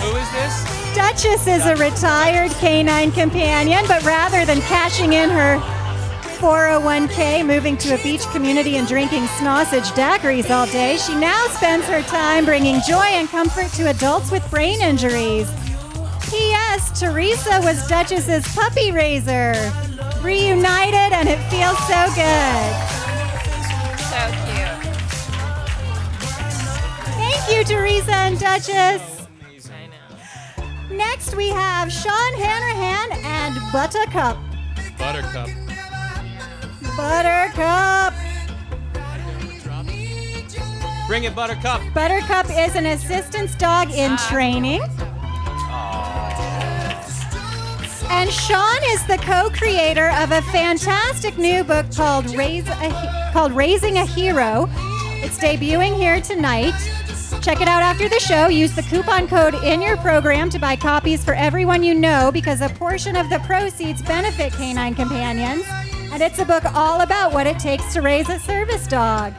Who is this? Duchess is a retired canine companion, but rather than cashing in her 401k, moving to a beach community and drinking sausage daiquiris all day, she now spends her time bringing joy and comfort to adults with brain injuries. P.S. Teresa was Duchess's puppy raiser. Reunited, and it feels so good. So cute. Thank you, Teresa and Duchess. Amazing. I know. Next, we have Sean Hanrahan and Buttercup. Buttercup. Buttercup. Bring it, Buttercup. Buttercup is an assistance dog in training. And Sean is the co-creator of a fantastic new book called Raising a Hero. It's debuting here tonight. Check it out after the show. Use the coupon code in your program to buy copies for everyone you know, because a portion of the proceeds benefit canine companions. And it's a book all about what it takes to raise a service dog.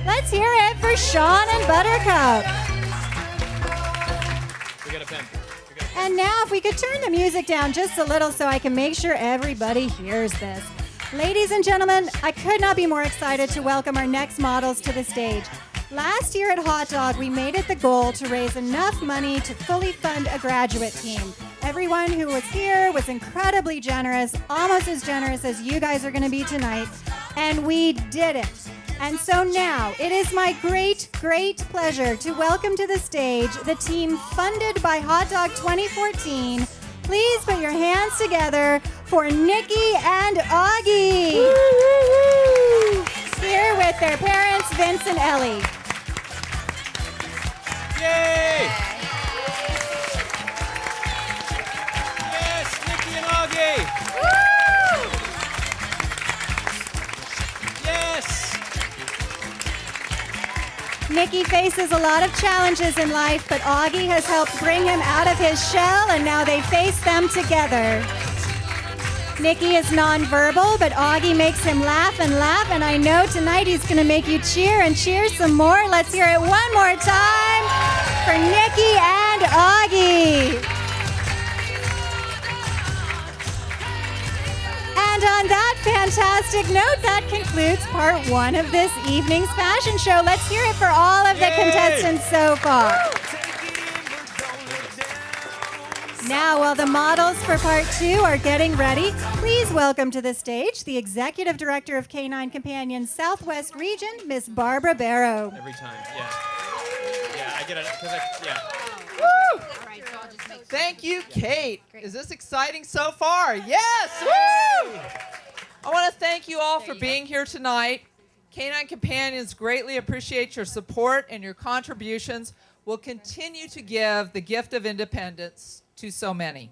Let's hear it for Sean and Buttercup. We got a pen. And now if we could turn the music down just a little so I can make sure everybody hears this. Ladies and gentlemen, I could not be more excited to welcome our next models to the stage. Last year at Hot Dog, we made it the goal to raise enough money to fully fund a graduate team. Everyone who was here was incredibly generous, almost as generous as you guys are going to be tonight, and we did it. And so now, it is my great, great pleasure to welcome to the stage the team funded by Hot Dog 2014. Please put your hands together for Nikki and Augie. Here with their parents, Vince and Ellie. Yay! Yes, Nikki and Augie. Yes. Nikki faces a lot of challenges in life, but Augie has helped bring him out of his shell, and now they face them together. Nikki is nonverbal, but Augie makes him laugh, and I know tonight he's going to make you cheer and cheer some more. Let's hear it one more time for Nikki and Augie. And on that fantastic note, that concludes part one of this evening's fashion show. Let's hear it for all of the contestants so far. Now, while the models for part two are getting ready, please welcome to the stage the Executive Director of Canine Companions Southwest Region, Miss Barbara Barrow. Every time, yeah. Yeah, I get it. Yeah. Woo! Thank you, Kate. Is this exciting so far? Yes! Woo! I want to thank you all for being here tonight. Canine Companions greatly appreciate your support, and your contributions will continue to give the gift of independence to so many.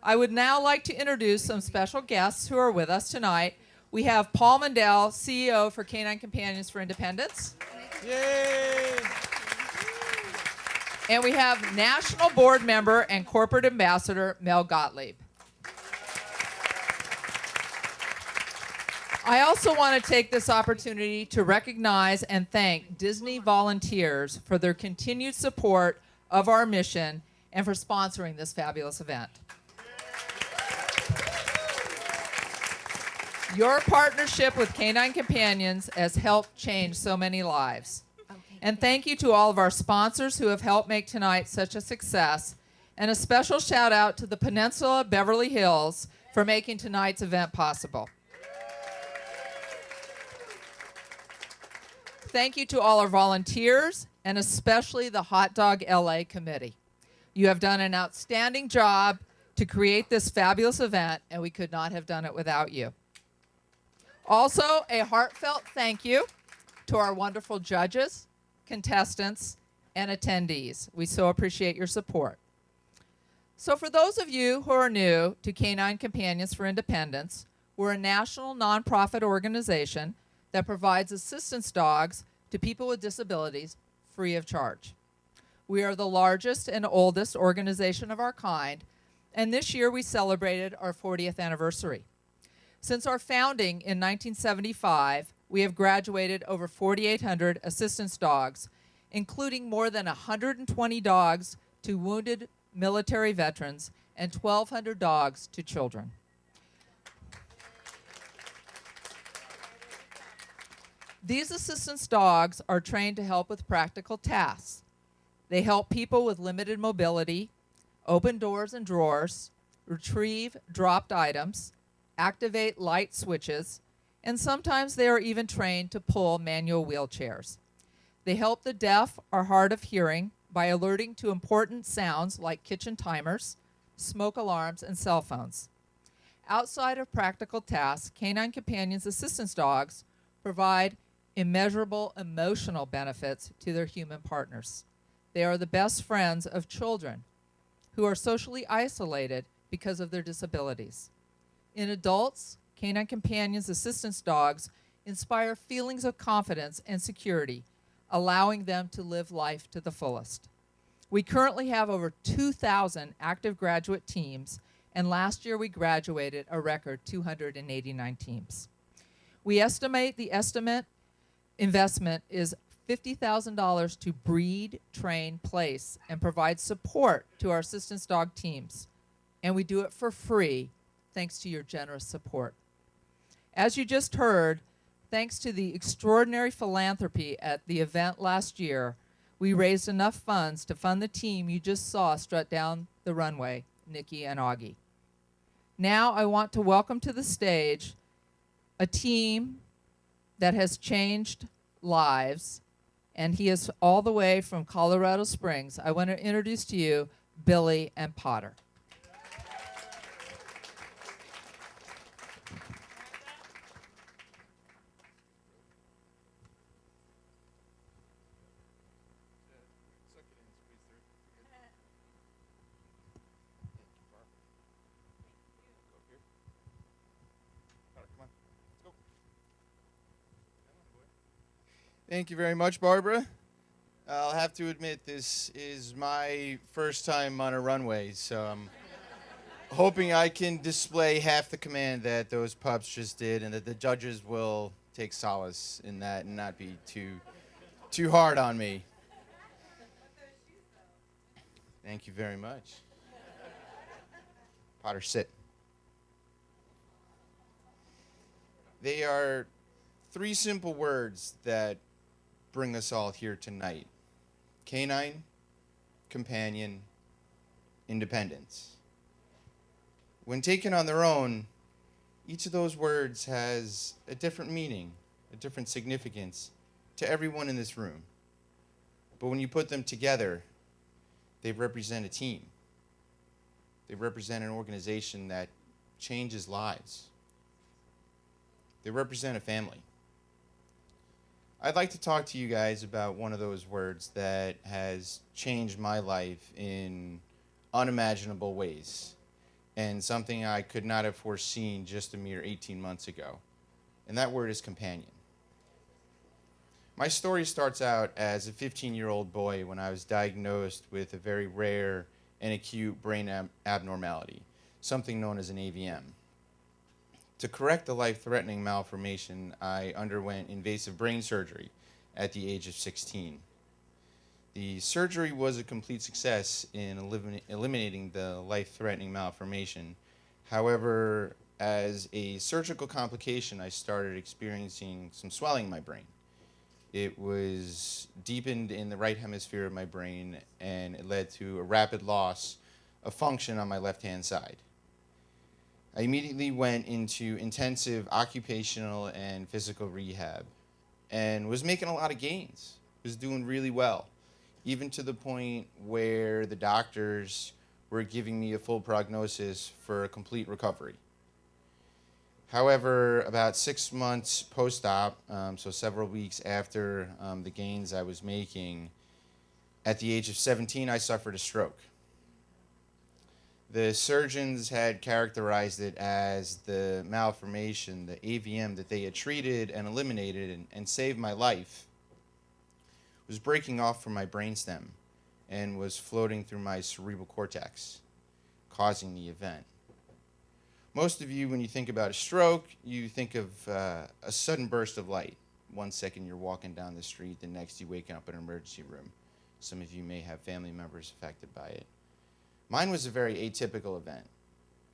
I would now like to introduce some special guests who are with us tonight. We have Paul Mundell, CEO for Canine Companions for Independence. Yay! And we have National Board Member and Corporate Ambassador Mel Gottlieb. I also want to take this opportunity to recognize and thank Disney volunteers for their continued support of our mission and for sponsoring this fabulous event. Your partnership with Canine Companions has helped change so many lives. And thank you to all of our sponsors who have helped make tonight such a success. And a special shout out to the Peninsula Beverly Hills for making tonight's event possible. Thank you to all our volunteers, and especially the Hot Dog LA committee. You have done an outstanding job to create this fabulous event, and we could not have done it without you. Also, a heartfelt thank you to our wonderful judges, contestants, and attendees. We so appreciate your support. So for those of you who are new to Canine Companions for Independence, we're a national nonprofit organization that provides assistance dogs to people with disabilities free of charge. We are the largest and oldest organization of our kind, and this year we celebrated our 40th anniversary. Since our founding in 1975, we have graduated over 4,800 assistance dogs, including more than 120 dogs to wounded military veterans and 1,200 dogs to children. These assistance dogs are trained to help with practical tasks. They help people with limited mobility, open doors and drawers, retrieve dropped items, activate light switches, and sometimes they are even trained to pull manual wheelchairs. They help the deaf or hard of hearing by alerting to important sounds like kitchen timers, smoke alarms, and cell phones. Outside of practical tasks, Canine Companions assistance dogs provide immeasurable emotional benefits to their human partners. They are the best friends of children who are socially isolated because of their disabilities. In adults, Canine Companions assistance dogs inspire feelings of confidence and security, allowing them to live life to the fullest. We currently have over 2,000 active graduate teams, and last year we graduated a record 289 teams. We estimate the investment is $50,000 to breed, train, place, and provide support to our assistance dog teams. And we do it for free, thanks to your generous support. As you just heard, thanks to the extraordinary philanthropy at the event last year, we raised enough funds to fund the team you just saw strut down the runway, Nikki and Augie. Now I want to welcome to the stage a team that has changed lives, and he is all the way from Colorado Springs. I want to introduce to you Billy and Potter. Thank you very much, Barbara. I'll have to admit this is my first time on a runway, so I'm hoping I can display half the command that those pups just did, and that the judges will take solace in that and not be too hard on me. Thank you very much. Potter, sit. They are three simple words that bring us all here tonight: canine, companion, independence. When taken on their own, each of those words has a different meaning, a different significance to everyone in this room. But when you put them together, they represent a team. They represent an organization that changes lives. They represent a family. I'd like to talk to you guys about one of those words that has changed my life in unimaginable ways, and something I could not have foreseen just a mere 18 months ago. And that word is companion. My story starts out as a 15-year-old boy when I was diagnosed with a very rare and acute brain abnormality, something known as an AVM. To correct the life-threatening malformation, I underwent invasive brain surgery at the age of 16. The surgery was a complete success in eliminating the life-threatening malformation. However, as a surgical complication, I started experiencing some swelling in my brain. It was deepened in the right hemisphere of my brain, and it led to a rapid loss of function on my left-hand side. I immediately went into intensive occupational and physical rehab and was making a lot of gains, was doing really well, even to the point where the doctors were giving me a full prognosis for a complete recovery. However, about 6 months post-op, so several weeks after the gains I was making, at the age of 17, I suffered a stroke. The surgeons had characterized it as the malformation, the AVM that they had treated and eliminated and saved my life, was breaking off from my brainstem and was floating through my cerebral cortex, causing the event. Most of you, when you think about a stroke, you think of a sudden burst of light. 1 second you're walking down the street, the next you wake up in an emergency room. Some of you may have family members affected by it. Mine was a very atypical event.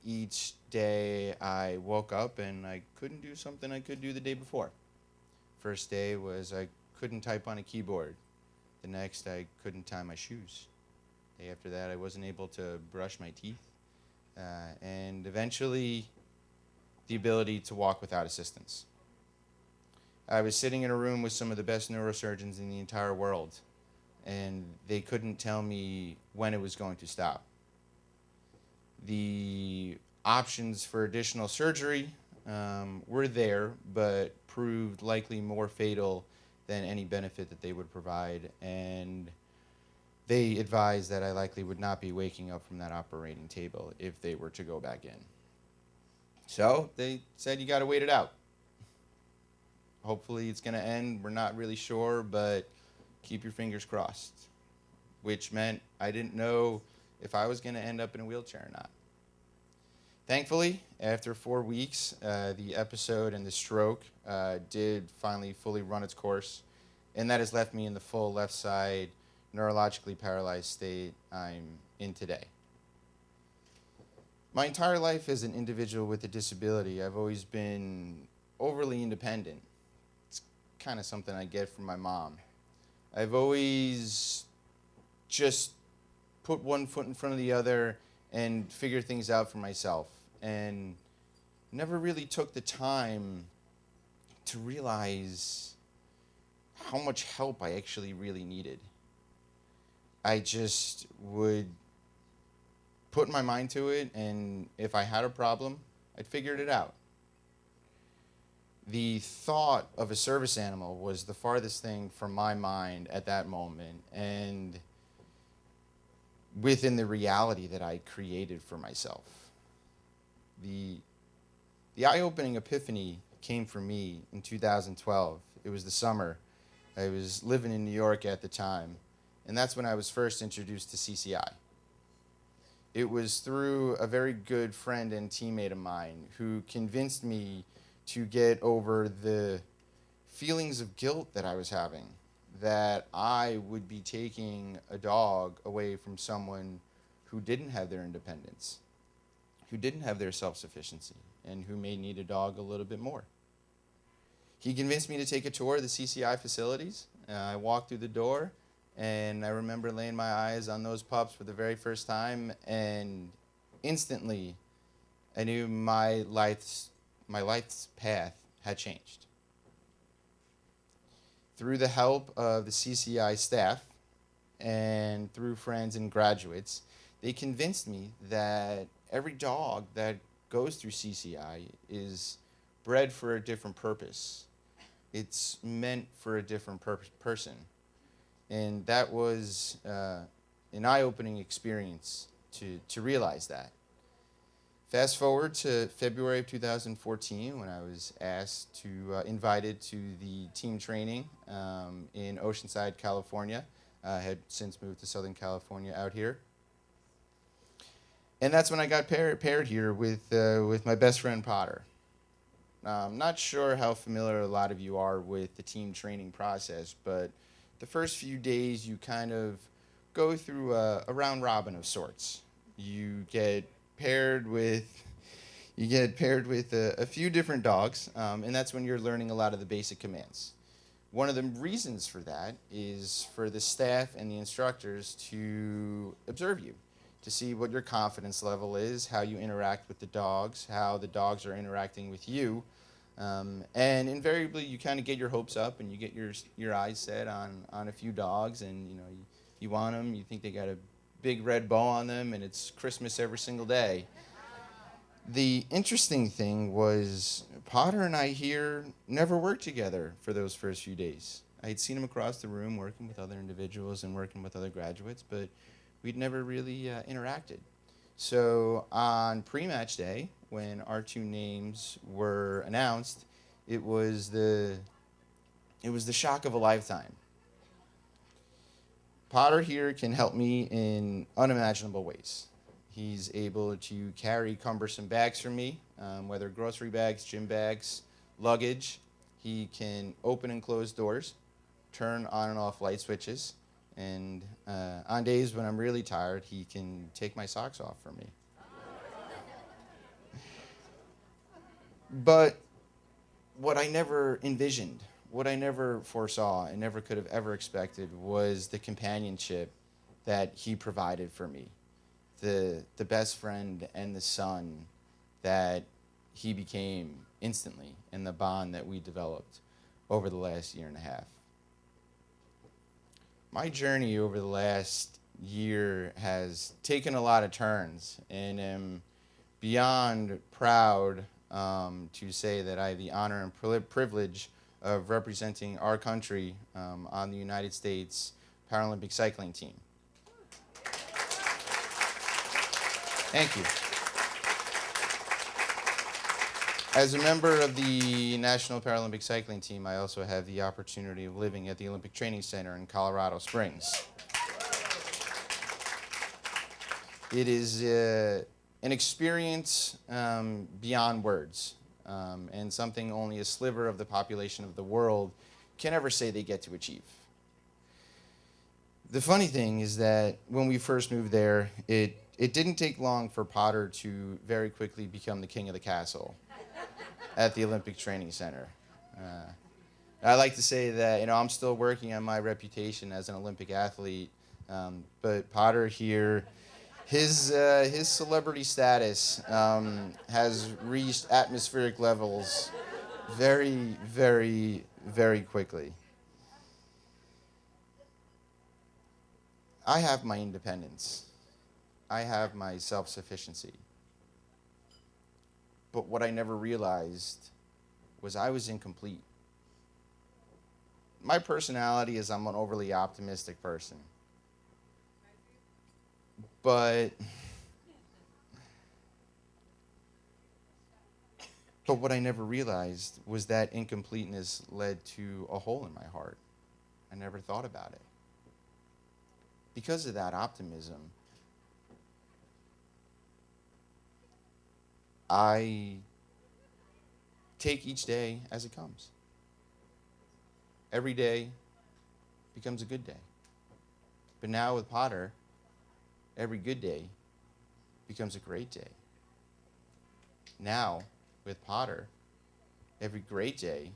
Each day I woke up and I couldn't do something I could do the day before. First day was I couldn't type on a keyboard. The next I couldn't tie my shoes. Day after that I wasn't able to brush my teeth. And eventually the ability to walk without assistance. I was sitting in a room with some of the best neurosurgeons in the entire world, and they couldn't tell me when it was going to stop. The options for additional surgery were there, but proved likely more fatal than any benefit that they would provide, and they advised that I likely would not be waking up from that operating table if they were to go back in. So they said, you got to wait it out. Hopefully it's going to end. We're not really sure, but keep your fingers crossed, which meant I didn't know if I was going to end up in a wheelchair or not. Thankfully, after 4 weeks, the episode and the stroke did finally fully run its course, and that has left me in the full left side neurologically paralyzed state I'm in today. My entire life as an individual with a disability, I've always been overly independent. It's kind of something I get from my mom. I've always just put one foot in front of the other and figure things out for myself, and never really took the time to realize how much help I actually really needed. I just would put my mind to it, and if I had a problem, I'd figure it out. The thought of a service animal was the farthest thing from my mind at that moment, and within the reality that I created for myself. The eye-opening epiphany came for me in 2012. It was the summer. I was living in New York at the time, and that's when I was first introduced to CCI. It was through a very good friend and teammate of mine who convinced me to get over the feelings of guilt that I was having, that I would be taking a dog away from someone who didn't have their independence, who didn't have their self-sufficiency, and who may need a dog a little bit more. He convinced me to take a tour of the CCI facilities. I walked through the door, and I remember laying my eyes on those pups for the very first time, and instantly I knew my life's path had changed. Through the help of the CCI staff and through friends and graduates, they convinced me that every dog that goes through CCI is bred for a different purpose. It's meant for a different person. And that was an eye-opening experience to realize that. Fast forward to February of 2014 when I was invited to the team training in Oceanside, California. I had since moved to Southern California out here. And that's when I got paired here with my best friend Potter. I'm not sure how familiar a lot of you are with the team training process, but the first few days you kind of go through a round robin of sorts. You get paired with a few different dogs, and that's when you're learning a lot of the basic commands. One of the reasons for that is for the staff and the instructors to observe you, to see what your confidence level is, how you interact with the dogs, how the dogs are interacting with you. And invariably, you kind of get your hopes up and you get your eyes set on a few dogs, and you want them, you think they got a big red bow on them, and it's Christmas every single day. The interesting thing was Potter and I here never worked together for those first few days. I had seen him across the room working with other individuals and working with other graduates, but we'd never really interacted. So on pre-match day, when our two names were announced, it was the shock of a lifetime. Potter here can help me in unimaginable ways. He's able to carry cumbersome bags for me, whether grocery bags, gym bags, luggage. He can open and close doors, turn on and off light switches, And on days when I'm really tired, he can take my socks off for me. But what I never envisioned, what I never foresaw and never could have ever expected was the companionship that he provided for me. The best friend and the son that he became instantly, and the bond that we developed over the last year and a half. My journey over the last year has taken a lot of turns, and am beyond proud to say that I have the honor and privilege of representing our country on the United States Paralympic cycling team. Thank you. As a member of the National Paralympic Cycling Team, I also have the opportunity of living at the Olympic Training Center in Colorado Springs. It is an experience beyond words, and something only a sliver of the population of the world can ever say they get to achieve. The funny thing is that when we first moved there, it didn't take long for Potter to very quickly become the king of the castle at the Olympic Training Center. I like to say that, I'm still working on my reputation as an Olympic athlete, but Potter here, his celebrity status has reached atmospheric levels very, very, very quickly. I have my independence. I have my self-sufficiency. But what I never realized was I was incomplete. My personality is I'm an overly optimistic person. But what I never realized was that incompleteness led to a hole in my heart. I never thought about it. Because of that optimism, I take each day as it comes. Every day becomes a good day. But now with Potter, every good day becomes a great day. Now with Potter, every great day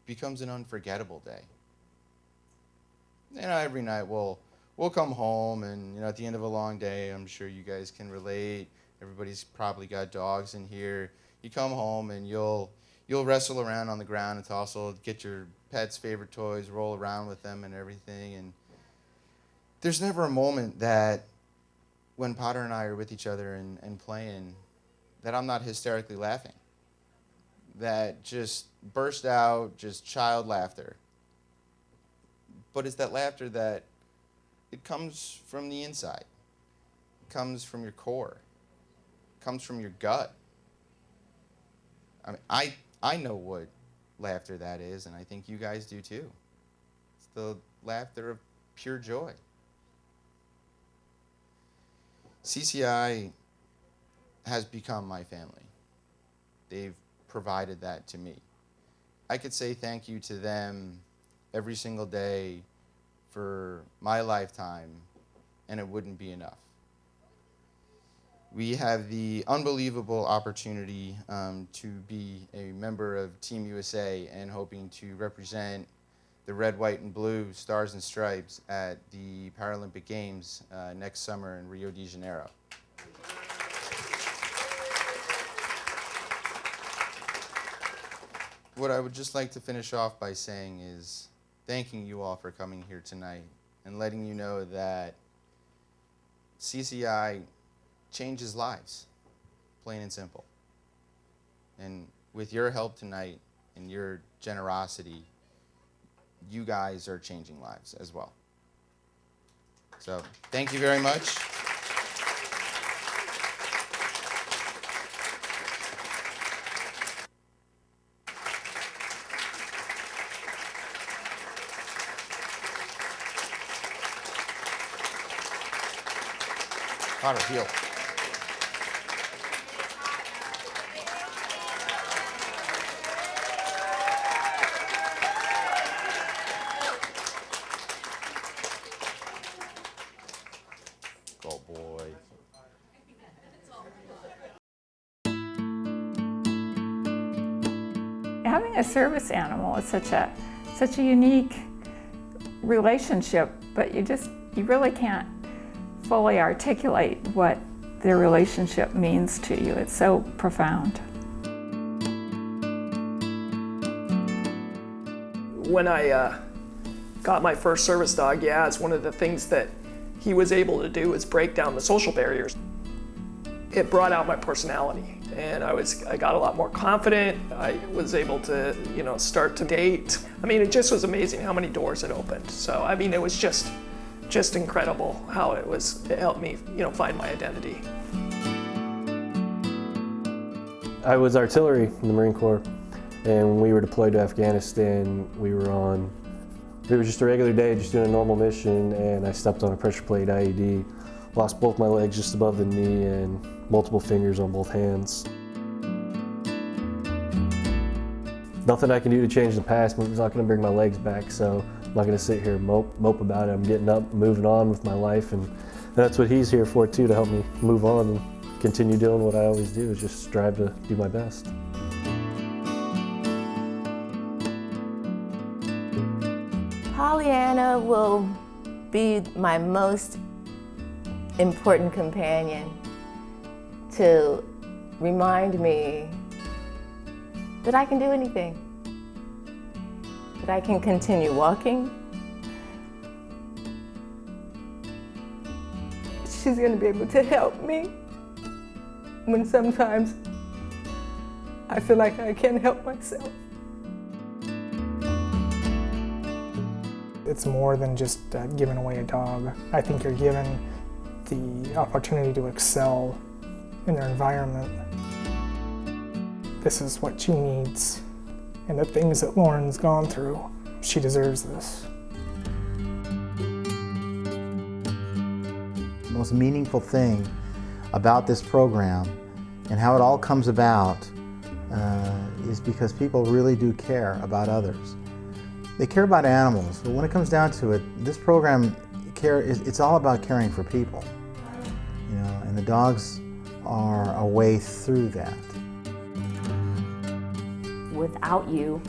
becomes an unforgettable day. Every night we'll come home, and at the end of a long day, I'm sure you guys can relate. Everybody's probably got dogs in here. You come home and you'll wrestle around on the ground and tussle, get your pet's favorite toys, roll around with them and everything. And there's never a moment that when Potter and I are with each other and playing that I'm not hysterically laughing. That just burst out, just child laughter. But it's that laughter that it comes from the inside. It comes from your core. Comes from your gut. I know what laughter that is, and I think you guys do too. It's the laughter of pure joy. CCI has become my family. They've provided that to me. I could say thank you to them every single day for my lifetime, and it wouldn't be enough. We have the unbelievable opportunity to be a member of Team USA and hoping to represent the red, white, and blue Stars and Stripes at the Paralympic Games next summer in Rio de Janeiro. What I would just like to finish off by saying is thanking you all for coming here tonight and letting you know that CCI changes lives, plain and simple. And with your help tonight and your generosity, you guys are changing lives as well. So thank you very much. Potter, heel. Go boy. Having a service animal is such a unique relationship, but you really can't fully articulate what their relationship means to you. It's so profound. When I got my first service dog, it's one of the things that he was able to do is break down the social barriers. It brought out my personality, and I got a lot more confident. I was able to, start to date. I mean, it just was amazing how many doors it opened. So, I mean, it was just incredible how it helped me, find my identity. I was artillery in the Marine Corps, and when we were deployed to Afghanistan, it was just a regular day, just doing a normal mission, and I stepped on a pressure plate IED, lost both my legs just above the knee and multiple fingers on both hands. Nothing I can do to change the past, but it's not going to bring my legs back, so I'm not going to sit here and mope about it. I'm getting up, moving on with my life, and that's what he's here for too, to help me move on and continue doing what I always do, is just strive to do my best. Pollyanna will be my most important companion to remind me that I can do anything, that I can continue walking. She's going to be able to help me when sometimes I feel like I can't help myself. It's more than just giving away a dog. I think you're given the opportunity to excel in their environment. This is what she needs, and the things that Lauren's gone through, she deserves this. The most meaningful thing about this program and how it all comes about is because people really do care about others. They care about animals, but when it comes down to it, this program it's all about caring for people, and the dogs are a way through that. Without you,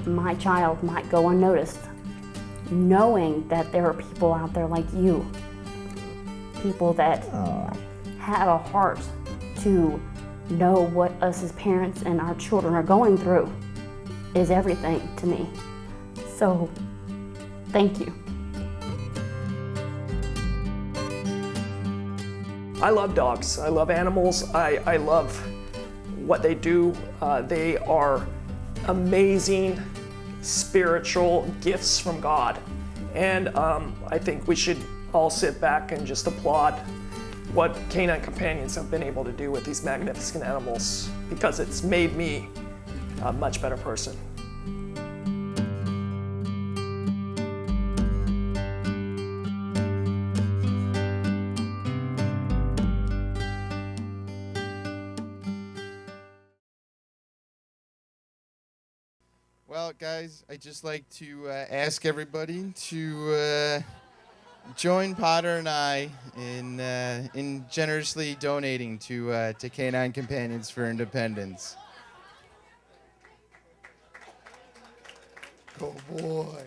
my child might go unnoticed. Knowing that there are people out there like you, people that have a heart to know what us as parents and our children are going through, is everything to me. So, thank you. I love dogs. I love animals. I love what they do. They are amazing spiritual gifts from God. And I think we should all sit back and just applaud what Canine Companions have been able to do with these magnificent animals, because it's made me a much better person. Well, guys, I'd just like to ask everybody to join Potter and I in generously donating to Canine Companions for Independence. Go boy.